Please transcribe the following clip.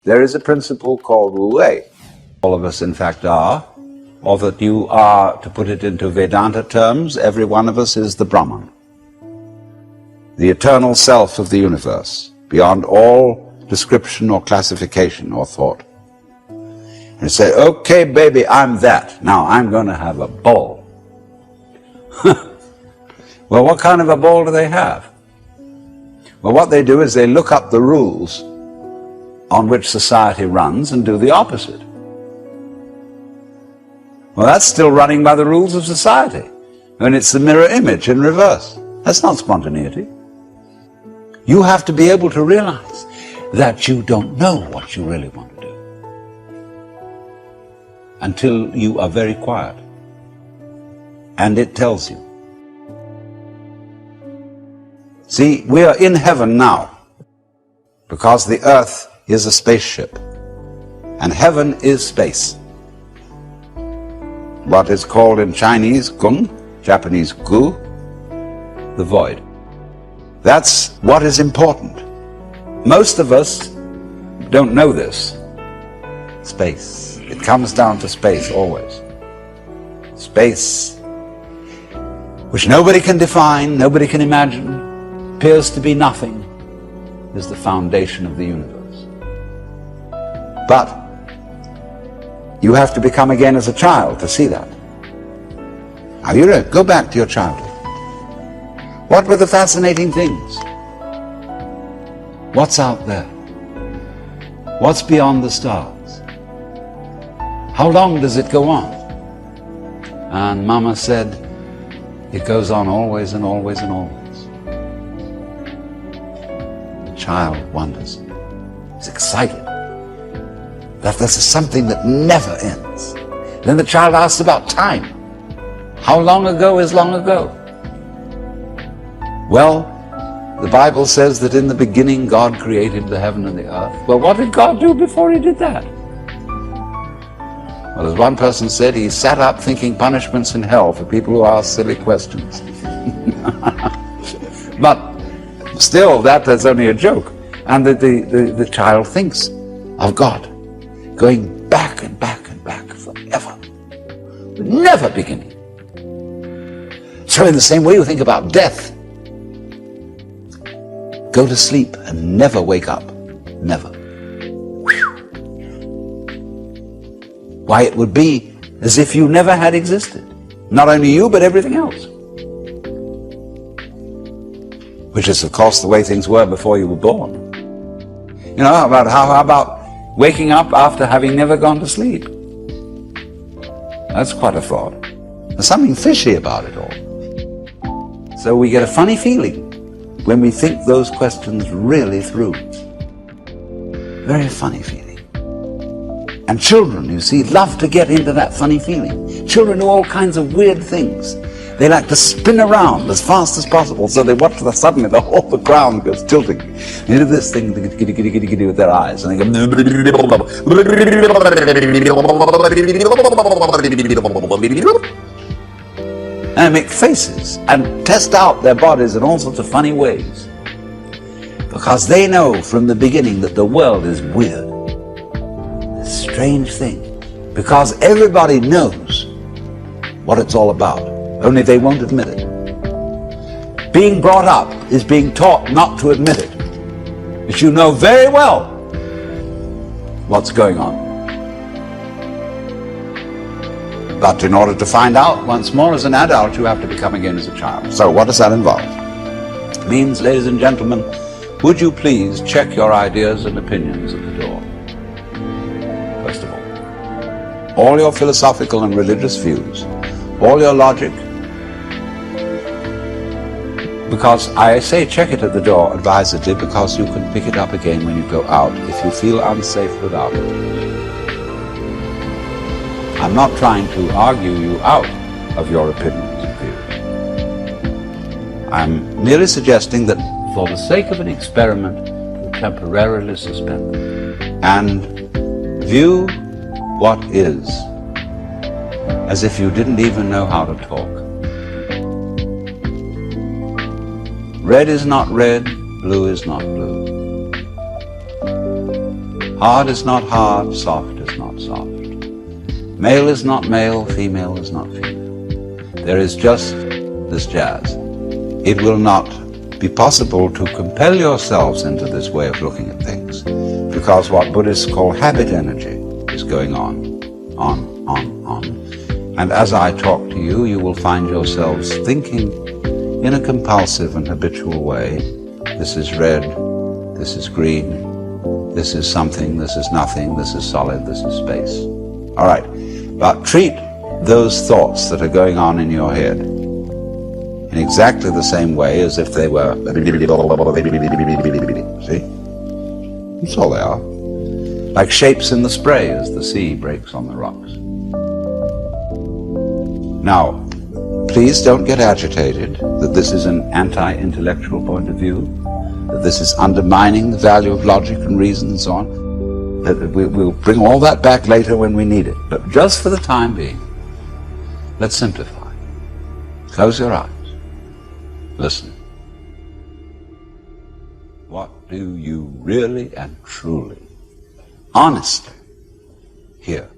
There is a principle called Wu Wei. All of us, in fact, are, or that you are, to put it into Vedanta terms, every one of us is the Brahman, the eternal self of the universe, beyond all description or classification or thought. And you say, okay, baby, I'm that. Now I'm going to have a ball. Well, what kind of a ball do they have? Well, what they do is they look up the rules on which society runs and do the opposite. Well, that's still running by the rules of society. And it's the mirror image in reverse. That's not spontaneity. You have to be able to realize that you don't know what you really want to do until you are very quiet and it tells you. See, we are in heaven now because the earth is a spaceship and heaven is space. What is called in Chinese Gung, Japanese Gu, the void. That's what is important. Most of us don't know this. Space. It comes down to space always. Space, which nobody can define, nobody can imagine, appears to be nothing, is the foundation of the universe. But you have to become again as a child to see that. Now you go back to your childhood. What were the fascinating things? What's out there? What's beyond the stars? How long does it go on? And Mama said, it goes on always and always and always. The child wonders. He's excited. That this is something that never ends. Then the child asks about time. How long ago is long ago? Well, the Bible says that in the beginning God created the heaven and the earth. Well, what did God do before he did that? Well, as one person said, he sat up thinking punishments in hell for people who ask silly questions. But still, that's only a joke. And the child thinks of God going back and back and back forever, never beginning. So in the same way you think about death, go to sleep and never wake up, never. Why, it would be as if you never had existed. Not only you, but everything else. Which is, of course, the way things were before you were born. You know, how about waking up after having never gone to sleep? That's quite a thought. There's something fishy about it all. So we get a funny feeling when we think those questions really through. Very funny feeling. And children, you see, love to get into that funny feeling. Children do all kinds of weird things. They like to spin around as fast as possible, so they watch suddenly the whole ground goes tilting. They do this thing with their eyes, and they go and make faces and test out their bodies in all sorts of funny ways, because they know from the beginning that the world is weird, a strange thing, because everybody knows what it's all about, only they won't admit it. Being brought up is being taught not to admit it, but you know very well what's going on. But in order to find out once more as an adult, you have to become again as a child. So what does that involve? It means, ladies and gentlemen, would you please check your ideas and opinions at the door? First of all your philosophical and religious views, all your logic, because I say check it at the door advisedly, because you can pick it up again when you go out if you feel unsafe without it. I'm not trying to argue you out of your opinions and views. I'm merely suggesting that for the sake of an experiment, you temporarily suspend them and view what is as if you didn't even know how to talk. Red is not red, blue is not blue. Hard is not hard, soft is not soft. Male is not male, female is not female. There is just this jazz. It will not be possible to compel yourselves into this way of looking at things, because what Buddhists call habit energy is going on. And as I talk to you, you will find yourselves thinking in a compulsive and habitual way. This is red, this is green, this is something, this is nothing, this is solid, this is space. All right, but treat those thoughts that are going on in your head in exactly the same way as if they were, see? That's all they are. Like shapes in the spray as the sea breaks on the rocks. Now, please don't get agitated that this is an anti-intellectual point of view, that this is undermining the value of logic and reason and so on. That we'll bring all that back later when we need it. But just for the time being, let's simplify. Close your eyes. Listen. What do you really and truly, honestly hear?